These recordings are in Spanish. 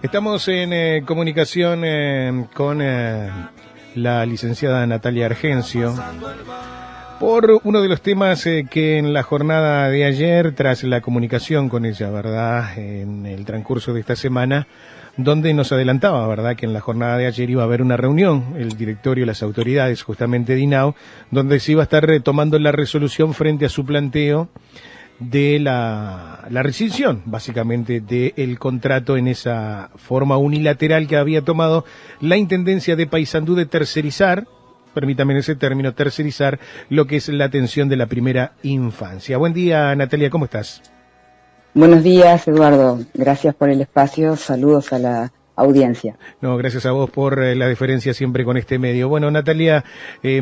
Estamos en comunicación con la licenciada Natalia Argencio por uno de los temas que en la jornada de ayer, tras la comunicación con ella, ¿verdad?, en el transcurso de esta semana, donde nos adelantaba, ¿verdad?, que en la jornada de ayer iba a haber una reunión, el directorio, las autoridades justamente de INAO, donde se iba a estar tomando la resolución frente a su planteo de la rescisión, básicamente, del contrato en esa forma unilateral que había tomado la Intendencia de Paysandú de tercerizar, permítame ese término, tercerizar lo que es la atención de la primera infancia. Buen día, Natalia, ¿cómo estás? Buenos días, Eduardo. Gracias por el espacio. Saludos a la audiencia. No, gracias a vos por la deferencia siempre con este medio. Bueno, Natalia,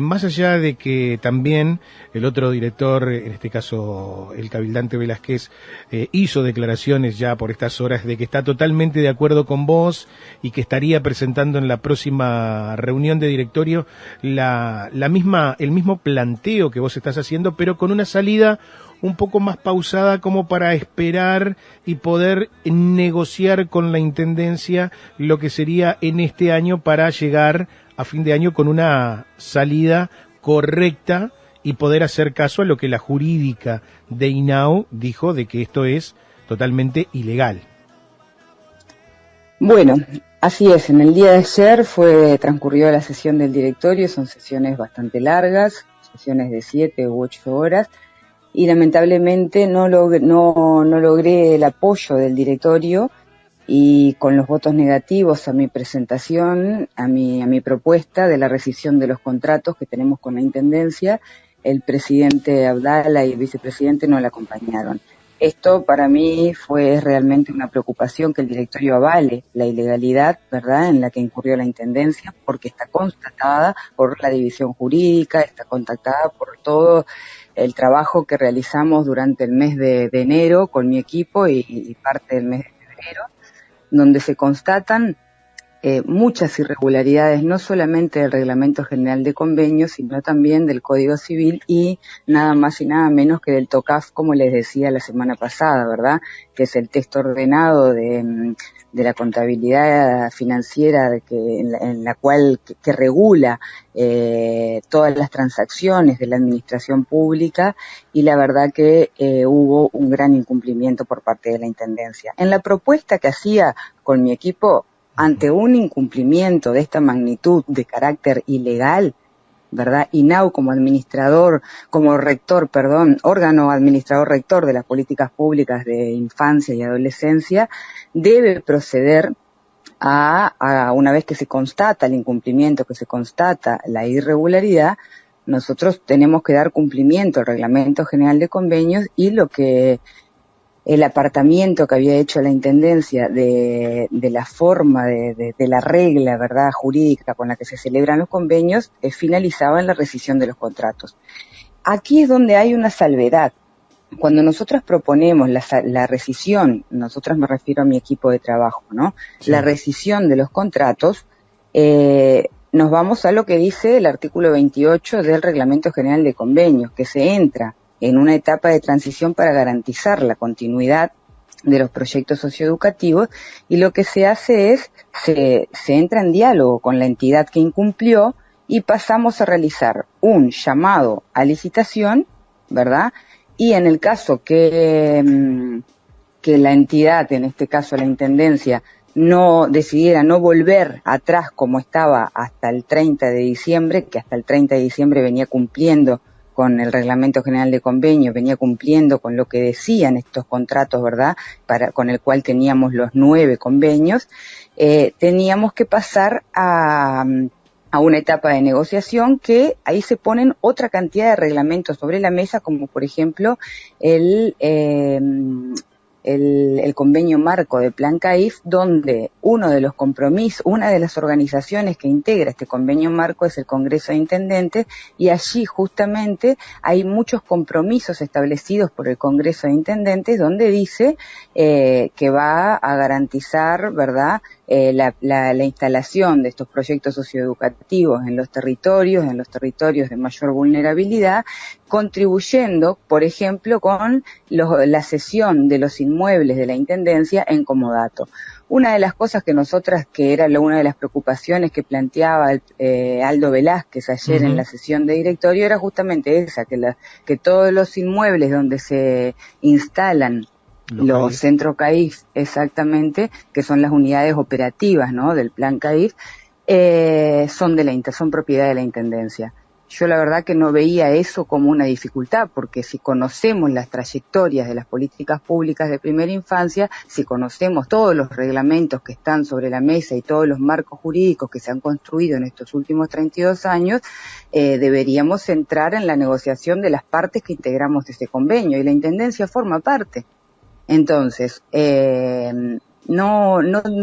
más allá de que también el otro director, en este caso el cabildante Velázquez, hizo declaraciones ya por estas horas de que está totalmente de acuerdo con vos y que estaría presentando en la próxima reunión de directorio el mismo planteo que vos estás haciendo, pero con una salida un poco más pausada como para esperar y poder negociar con la Intendencia lo que sería en este año para llegar a fin de año con una salida correcta y poder hacer caso a lo que la jurídica de INAO dijo de que esto es totalmente ilegal. Bueno, así es. En el día de ayer transcurrió la sesión del directorio. Son sesiones bastante largas, sesiones de 7 u 8 horas. Y lamentablemente no logré el apoyo del directorio, y con los votos negativos a mi presentación, a mi propuesta de la rescisión de los contratos que tenemos con la Intendencia, el presidente Abdala y el vicepresidente no la acompañaron. Esto para mí fue realmente una preocupación, que el directorio avale la ilegalidad, ¿verdad?, en la que incurrió la Intendencia, porque está constatada por la división jurídica, está contactada por todo el trabajo que realizamos durante el mes de enero con mi equipo y parte del mes de febrero, donde se constatan muchas irregularidades, no solamente del Reglamento General de Convenios, sino también del Código Civil y nada más y nada menos que del TOCAF, como les decía la semana pasada, ¿verdad?, que es el texto ordenado de la contabilidad financiera en la cual que regula todas las transacciones de la administración pública, y la verdad que hubo un gran incumplimiento por parte de la Intendencia. En la propuesta que hacía con mi equipo, ante un incumplimiento de esta magnitud de carácter ilegal, ¿verdad?, INAO como órgano administrador rector de las políticas públicas de infancia y adolescencia, debe proceder a una vez que se constata el incumplimiento, que se constata la irregularidad, nosotros tenemos que dar cumplimiento al Reglamento General de Convenios y el apartamiento que había hecho la Intendencia de la forma de la regla, ¿verdad?, jurídica con la que se celebran los convenios, finalizaba en la rescisión de los contratos. Aquí es donde hay una salvedad. Cuando nosotros proponemos la rescisión, nosotras me refiero a mi equipo de trabajo, ¿no? Sí. La rescisión de los contratos, nos vamos a lo que dice el artículo 28 del Reglamento General de Convenios, que se entra en una etapa de transición para garantizar la continuidad de los proyectos socioeducativos, y lo que se hace es, se entra en diálogo con la entidad que incumplió y pasamos a realizar un llamado a licitación, ¿verdad?, y en el caso que la entidad, en este caso la Intendencia, no decidiera no volver atrás como estaba hasta el 30 de diciembre, que hasta el 30 de diciembre venía cumpliendo con el Reglamento General de Convenios, venía cumpliendo con lo que decían estos contratos, ¿verdad?, con el cual teníamos los 9 convenios, teníamos que pasar a una etapa de negociación, que ahí se ponen otra cantidad de reglamentos sobre la mesa, como por ejemplo el convenio marco de Plan CAIF, donde una de las organizaciones que integra este convenio marco es el Congreso de Intendentes, y allí justamente hay muchos compromisos establecidos por el Congreso de Intendentes, donde dice que va a garantizar, ¿verdad?, la instalación de estos proyectos socioeducativos en los territorios de mayor vulnerabilidad, contribuyendo, por ejemplo, con la cesión de los inmuebles de la Intendencia en comodato. Una de las cosas que nosotras, que era una de las preocupaciones que planteaba Aldo Velázquez ayer en la sesión de directorio, era justamente esa, que todos los inmuebles donde se instalan los centros CAIF, exactamente, que son las unidades operativas, ¿no?, del plan CAIF, son propiedad de la Intendencia. Yo la verdad que no veía eso como una dificultad, porque si conocemos las trayectorias de las políticas públicas de primera infancia, si conocemos todos los reglamentos que están sobre la mesa y todos los marcos jurídicos que se han construido en estos últimos 32 años, deberíamos entrar en la negociación de las partes que integramos ese convenio, y la Intendencia forma parte. Entonces, no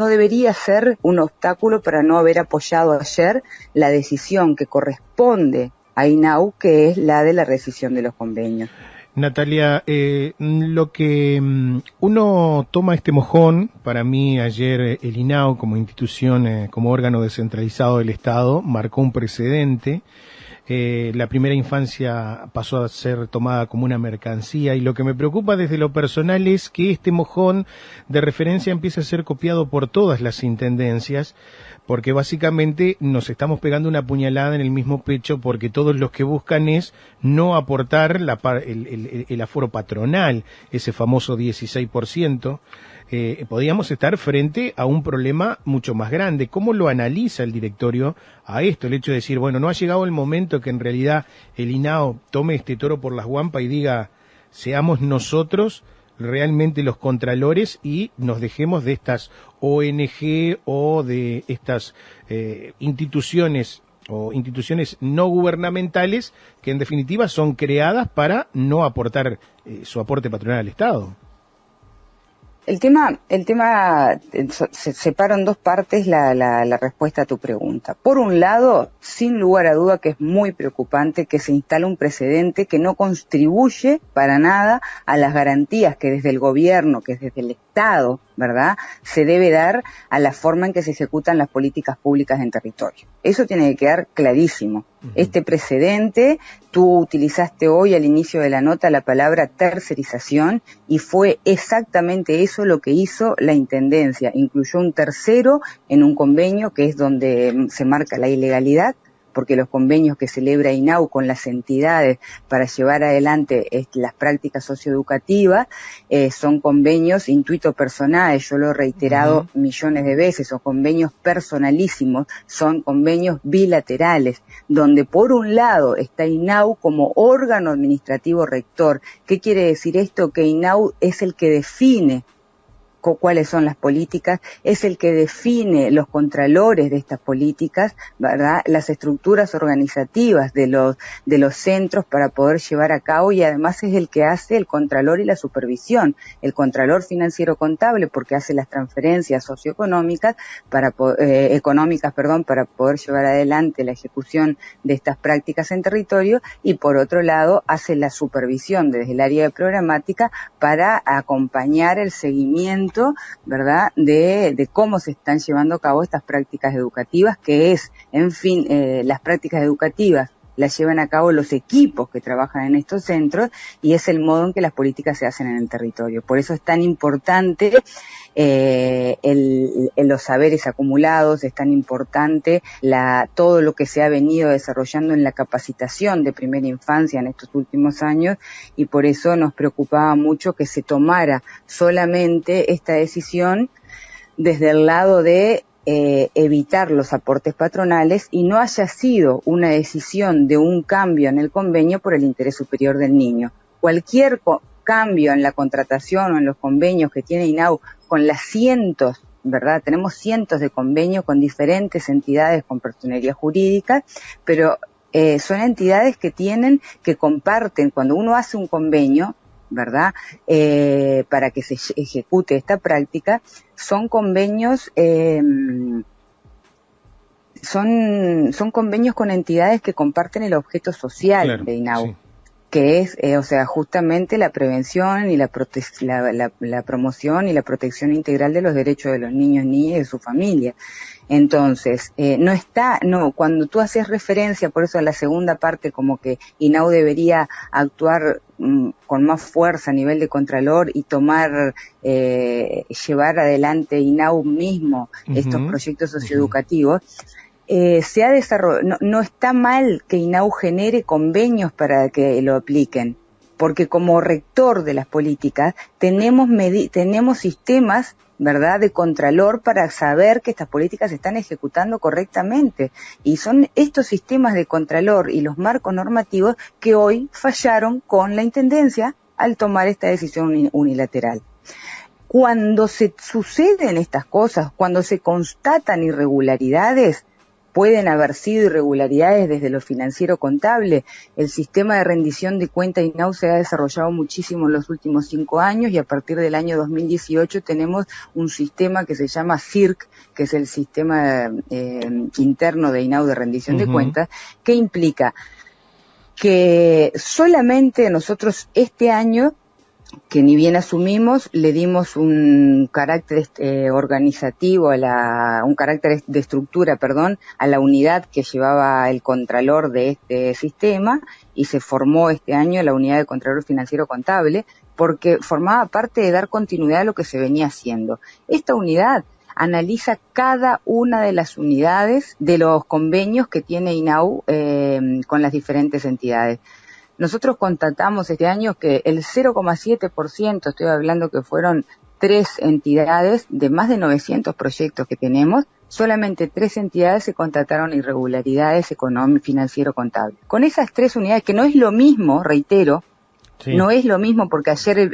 debería ser un obstáculo para no haber apoyado ayer la decisión que corresponde a INAU, que es la de la rescisión de los convenios. Natalia, lo que uno toma este mojón, para mí ayer el INAU como institución, como órgano descentralizado del Estado, marcó un precedente. La primera infancia pasó a ser tomada como una mercancía, y lo que me preocupa desde lo personal es que este mojón de referencia empiece a ser copiado por todas las intendencias, porque básicamente nos estamos pegando una puñalada en el mismo pecho, porque todos los que buscan es no aportar el aforo patronal, ese famoso 16%. Podríamos estar frente a un problema mucho más grande. ¿Cómo lo analiza el directorio a esto? El hecho de decir, bueno, no ha llegado el momento que en realidad el INAO tome este toro por las guampas y diga, seamos nosotros realmente los contralores y nos dejemos de estas ONG o de estas instituciones o instituciones no gubernamentales que en definitiva son creadas para no aportar su aporte patronal al Estado? El tema se separa en dos partes la respuesta a tu pregunta. Por un lado, sin lugar a duda que es muy preocupante que se instale un precedente que no contribuye para nada a las garantías que desde el gobierno, que desde el Estado, ¿verdad?, se debe dar a la forma en que se ejecutan las políticas públicas en territorio. Eso tiene que quedar clarísimo. Este precedente, tú utilizaste hoy al inicio de la nota la palabra tercerización, y fue exactamente eso lo que hizo la Intendencia. Incluyó un tercero en un convenio, que es donde se marca la ilegalidad, porque los convenios que celebra INAU con las entidades para llevar adelante las prácticas socioeducativas son convenios intuito personales, yo lo he reiterado millones de veces, son convenios personalísimos, son convenios bilaterales, donde por un lado está INAU como órgano administrativo rector. ¿Qué quiere decir esto? Que INAU es el que define cuáles son las políticas, es el que define los contralores de estas políticas, ¿verdad?, las estructuras organizativas de los centros para poder llevar a cabo, y además es el que hace el contralor y la supervisión, el contralor financiero contable, porque hace las transferencias socioeconómicas para poder llevar adelante la ejecución de estas prácticas en territorio, y por otro lado hace la supervisión desde el área de programática para acompañar el seguimiento, ¿verdad?, de cómo se están llevando a cabo estas prácticas educativas, que es, en fin, las prácticas educativas las llevan a cabo los equipos que trabajan en estos centros, y es el modo en que las políticas se hacen en el territorio. Por eso es tan importante los saberes acumulados, es tan importante todo lo que se ha venido desarrollando en la capacitación de primera infancia en estos últimos años, y por eso nos preocupaba mucho que se tomara solamente esta decisión desde el lado de evitar los aportes patronales, y no haya sido una decisión de un cambio en el convenio por el interés superior del niño. Cualquier cambio en la contratación o en los convenios que tiene INAU con las cientos, ¿verdad? Tenemos cientos de convenios con diferentes entidades con personería jurídica, pero son entidades que comparten, cuando uno hace un convenio, ¿verdad?, para que se ejecute esta práctica, son convenios son convenios con entidades que comparten el objeto social, claro, de INAU. Sí. que es, o sea, justamente la prevención y la promoción y la protección integral de los derechos de los niños, niñas y de su familia. Entonces, cuando tú haces referencia, por eso a la segunda parte, como que INAU debería actuar con más fuerza a nivel de Contralor y llevar adelante INAU mismo estos proyectos socioeducativos. Se ha desarrollado, no está mal que INAU genere convenios para que lo apliquen, porque como rector de las políticas tenemos sistemas, ¿verdad?, de Contralor para saber que estas políticas se están ejecutando correctamente. Y son estos sistemas de Contralor y los marcos normativos que hoy fallaron con la Intendencia al tomar esta decisión unilateral. Cuando se suceden estas cosas, cuando se constatan irregularidades, pueden haber sido irregularidades desde lo financiero contable. El sistema de rendición de cuenta INAU se ha desarrollado muchísimo en los últimos 5 años y a partir del año 2018 tenemos un sistema que se llama CIRC, que es el sistema interno de INAU de rendición de cuentas, que implica que solamente nosotros este año, que ni bien asumimos, le dimos un carácter organizativo, un carácter de estructura, a la unidad que llevaba el Contralor de este sistema, y se formó este año la unidad de Contralor Financiero Contable, porque formaba parte de dar continuidad a lo que se venía haciendo. Esta unidad analiza cada una de las unidades de los convenios que tiene INAU con las diferentes entidades. Nosotros constatamos este año que el 0,7%, estoy hablando que fueron 3 entidades de más de 900 proyectos que tenemos, solamente 3 entidades se constataron irregularidades financiero-contables. Con esas 3 unidades, que no es lo mismo, reitero, sí, no es lo mismo, porque ayer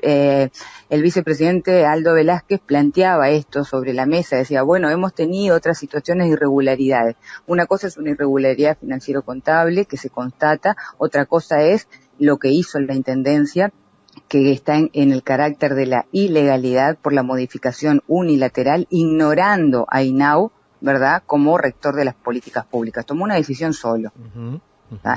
el vicepresidente Aldo Velázquez planteaba esto sobre la mesa, decía, bueno, hemos tenido otras situaciones de irregularidades. Una cosa es una irregularidad financiero-contable que se constata, otra cosa es lo que hizo la Intendencia, que está en el carácter de la ilegalidad por la modificación unilateral, ignorando a INAU, ¿verdad?, como rector de las políticas públicas. Tomó una decisión solo.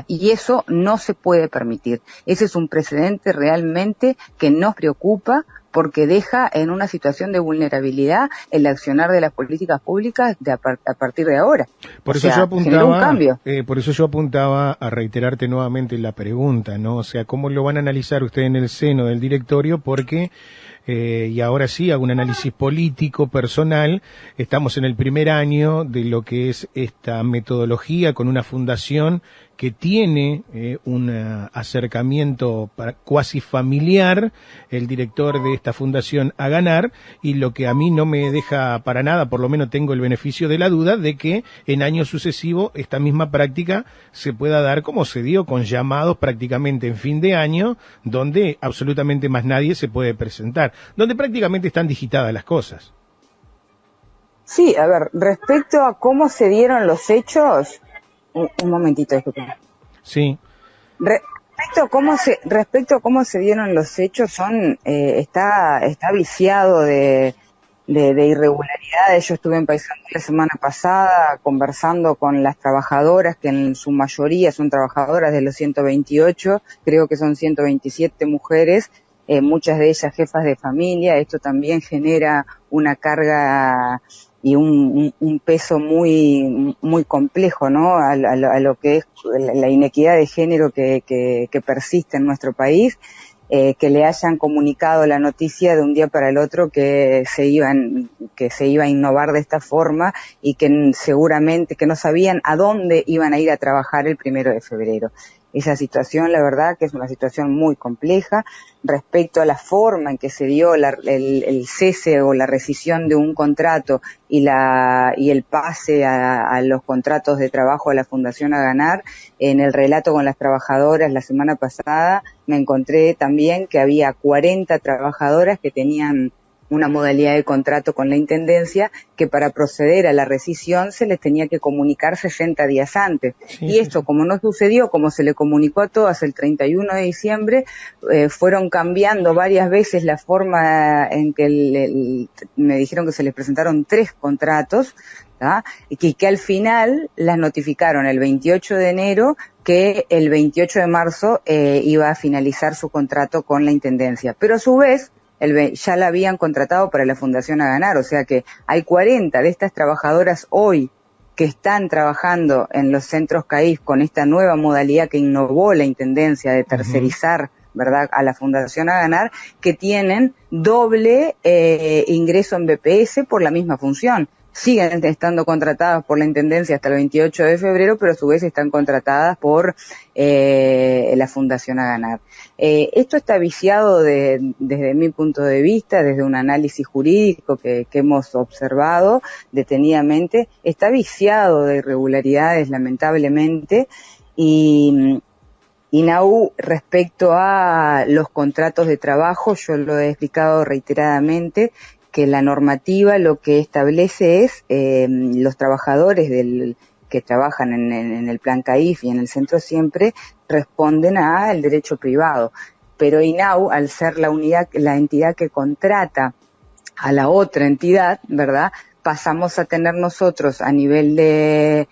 Y eso no se puede permitir. Ese es un precedente realmente que nos preocupa, porque deja en una situación de vulnerabilidad el accionar de las políticas públicas a partir de ahora. Por eso yo apuntaba a reiterarte nuevamente la pregunta, ¿no? O sea, ¿cómo lo van a analizar ustedes en el seno del directorio? Porque y ahora sí hago un análisis político, personal. Estamos en el primer año de lo que es esta metodología con una fundación que tiene un acercamiento cuasi familiar, el director de esta fundación a ganar, y lo que a mí no me deja para nada, por lo menos tengo el beneficio de la duda, de que en años sucesivos esta misma práctica se pueda dar como se dio, con llamados prácticamente en fin de año, donde absolutamente más nadie se puede presentar, donde prácticamente están digitadas las cosas. Sí, a ver, respecto a cómo se dieron los hechos, un momentito, disculpen. Sí. Respecto a cómo se dieron los hechos, está viciado de irregularidades. Yo estuve en Paysandú la semana pasada conversando con las trabajadoras, que en su mayoría son trabajadoras de los 128, creo que son 127 mujeres, muchas de ellas jefas de familia. Esto también genera una carga y un peso muy complejo, ¿no?, a lo que es la inequidad de género que persiste en nuestro país, que le hayan comunicado la noticia de un día para el otro que se iba a innovar de esta forma, y que seguramente que no sabían a dónde iban a ir a trabajar el 1 de febrero. Esa situación, la verdad, que es una situación muy compleja. Respecto a la forma en que se dio el cese o la rescisión de un contrato y el pase a los contratos de trabajo a la Fundación a Ganar, en el relato con las trabajadoras la semana pasada me encontré también que había 40 trabajadoras que tenían una modalidad de contrato con la Intendencia que para proceder a la rescisión se les tenía que comunicar 60 días antes. Y esto, como no sucedió, como se le comunicó a todas el 31 de diciembre, fueron cambiando varias veces la forma en que me dijeron que se les presentaron 3 contratos, ¿tá? Y que al final las notificaron el 28 de enero que el 28 de marzo iba a finalizar su contrato con la Intendencia. Pero a su vez, ya la habían contratado para la Fundación A Ganar, o sea que hay 40 de estas trabajadoras hoy que están trabajando en los centros CAIF con esta nueva modalidad que innovó la Intendencia de tercerizar, ¿verdad?, a la Fundación A Ganar, que tienen doble ingreso en BPS por la misma función. Siguen estando contratadas por la Intendencia hasta el 28 de febrero, pero a su vez están contratadas por la Fundación A Ganar. Esto está viciado desde mi punto de vista, desde un análisis jurídico que hemos observado detenidamente, está viciado de irregularidades, lamentablemente, y INAU, respecto a los contratos de trabajo, yo lo he explicado reiteradamente, que la normativa lo que establece es los trabajadores que trabajan en el plan CAIF y en el centro siempre responden al derecho privado. Pero INAU, al ser la entidad que contrata a la otra entidad, ¿verdad?, pasamos a tener nosotros a nivel de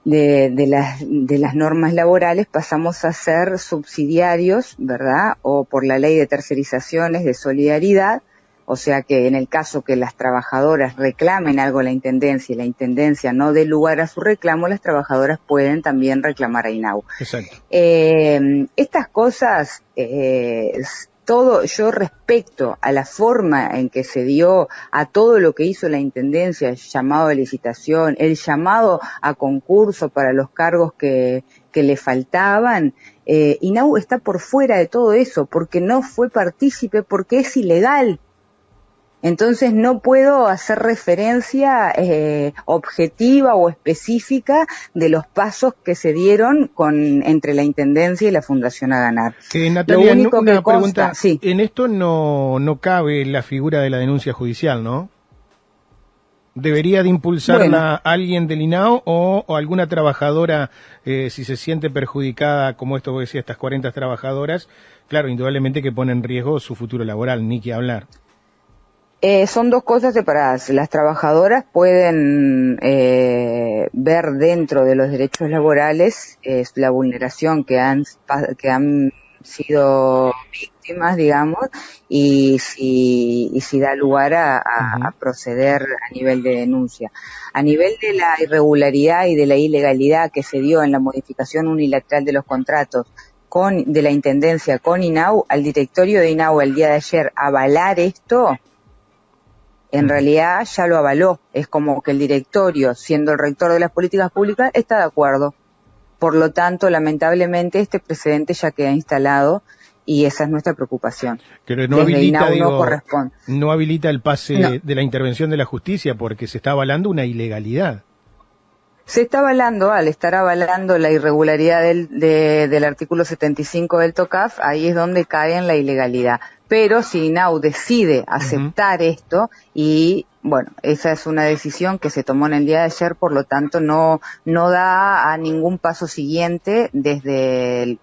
las normas laborales, pasamos a ser subsidiarios, ¿verdad?, o por la ley de tercerizaciones de solidaridad. O sea que en el caso que las trabajadoras reclamen algo a la Intendencia y la Intendencia no dé lugar a su reclamo, las trabajadoras pueden también reclamar a INAU. Exacto. Estas cosas, yo respecto a la forma en que se dio a todo lo que hizo la Intendencia, el llamado a licitación, el llamado a concurso para los cargos que le faltaban, INAU está por fuera de todo eso porque no fue partícipe, porque es ilegal. Entonces no puedo hacer referencia objetiva o específica de los pasos que se dieron entre la Intendencia y la Fundación A Ganar. Natalia, Lo único una que pregunta. sí. En esto no cabe la figura de la denuncia judicial, ¿no? ¿Debería de impulsarla alguien del INAU o alguna trabajadora, si se siente perjudicada, como esto que decía, estas 40 trabajadoras? Claro, indudablemente que pone en riesgo su futuro laboral, ni que hablar. Son dos cosas separadas. Las trabajadoras pueden ver dentro de los derechos laborales la vulneración que han sido víctimas, digamos, y si da lugar a proceder a nivel de denuncia. A nivel de la irregularidad y de la ilegalidad que se dio en la modificación unilateral de los contratos de la Intendencia con INAU, al directorio de INAU el día de ayer avalar esto, en realidad ya lo avaló. Es como que el directorio, siendo el rector de las políticas públicas, está de acuerdo. Por lo tanto, lamentablemente, este precedente ya queda instalado y esa es nuestra preocupación. Pero no habilita, INAU no corresponde. No habilita el pase de la intervención de la justicia porque se está avalando una ilegalidad. Se está avalando, al estar avalando la irregularidad del artículo 75 del TOCAF, ahí es donde cae en la ilegalidad. Pero si INAU decide aceptar esto, y bueno, esa es una decisión que se tomó en el día de ayer, por lo tanto no da a ningún paso siguiente desde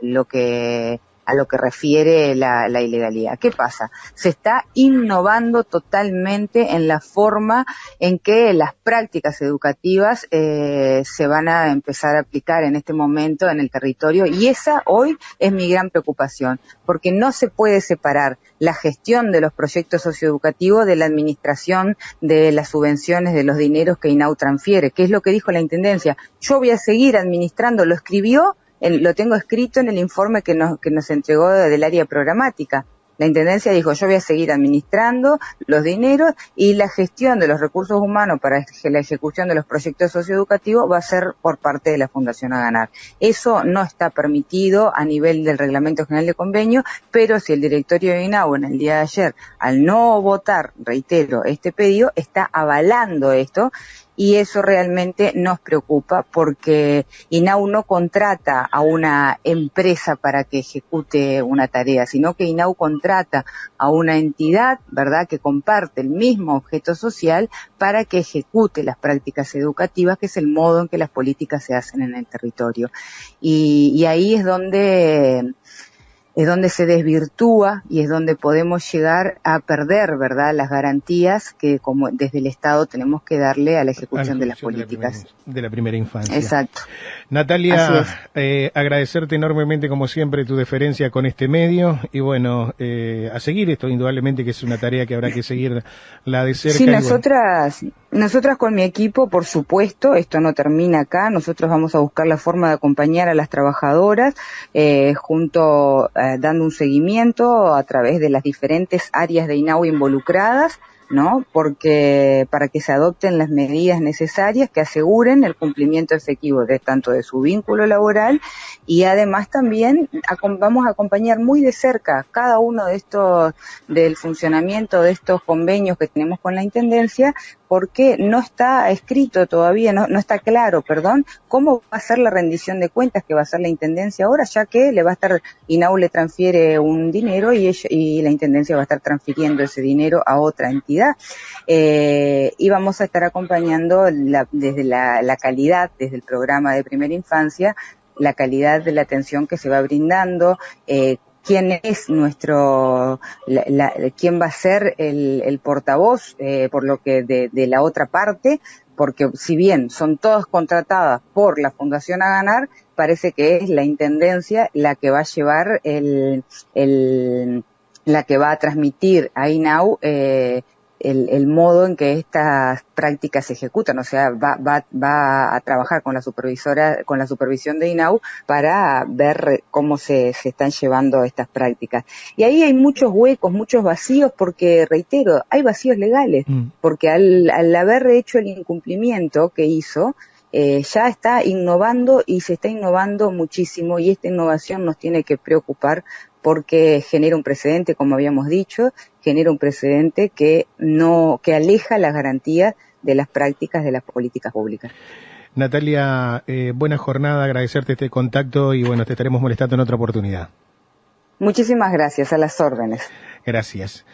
a lo que refiere la ilegalidad. ¿Qué pasa? Se está innovando totalmente en la forma en que las prácticas educativas se van a empezar a aplicar en este momento en el territorio, y esa hoy es mi gran preocupación, porque no se puede separar la gestión de los proyectos socioeducativos de la administración de las subvenciones, de los dineros que INAU transfiere, que es lo que dijo la Intendencia. Yo voy a seguir administrando, lo escribió, lo tengo escrito en el informe que nos entregó del área programática. La Intendencia dijo, yo voy a seguir administrando los dineros y la gestión de los recursos humanos para la ejecución de los proyectos socioeducativos va a ser por parte de la Fundación A Ganar. Eso no está permitido a nivel del Reglamento General de Convenio, pero si el directorio de INAU en el día de ayer, al no votar, reitero, este pedido, está avalando esto, y eso realmente nos preocupa porque INAU no contrata a una empresa para que ejecute una tarea, sino que INAU contrata a una entidad, ¿verdad?, que comparte el mismo objeto social para que ejecute las prácticas educativas, que es el modo en que las políticas se hacen en el territorio. Y ahí es donde se desvirtúa y es donde podemos llegar a perder, ¿verdad?, las garantías que como desde el Estado tenemos que darle a la ejecución de las políticas. De la primera infancia. Exacto. Natalia, agradecerte enormemente como siempre tu deferencia con este medio y bueno, a seguir esto indudablemente que es una tarea que habrá que seguir la de cerca. Sí, nosotras con mi equipo, por supuesto, esto no termina acá, nosotros vamos a buscar la forma de acompañar a las trabajadoras dando un seguimiento a través de las diferentes áreas de INAU involucradas, ¿no? Porque para que se adopten las medidas necesarias que aseguren el cumplimiento efectivo tanto de su vínculo laboral y además también vamos a acompañar muy de cerca cada uno de estos del funcionamiento de estos convenios que tenemos con la Intendencia, porque no está escrito todavía, no está claro, cómo va a ser la rendición de cuentas que va a hacer la Intendencia ahora, ya que INAU le transfiere un dinero y la Intendencia va a estar transfiriendo ese dinero a otra entidad. Y vamos a estar acompañando desde la calidad, desde el programa de primera infancia, la calidad de la atención que se va brindando, quién es quién va a ser el portavoz, por lo que de la otra parte, porque si bien son todas contratadas por la Fundación A Ganar, parece que es la Intendencia la que va a llevar la que va a transmitir a INAU el modo en que estas prácticas se ejecutan, o sea, va a trabajar con la supervisión de INAU para ver cómo se están llevando estas prácticas. Y ahí hay muchos huecos, muchos vacíos, porque, reitero, hay vacíos legales, porque al haber hecho el incumplimiento que hizo, ya está innovando y se está innovando muchísimo, y esta innovación nos tiene que preocupar porque genera un precedente, como habíamos dicho, genera un precedente que aleja las garantías de las prácticas de las políticas públicas. Natalia, buena jornada, agradecerte este contacto y bueno, te estaremos molestando en otra oportunidad. Muchísimas gracias, a las órdenes. Gracias.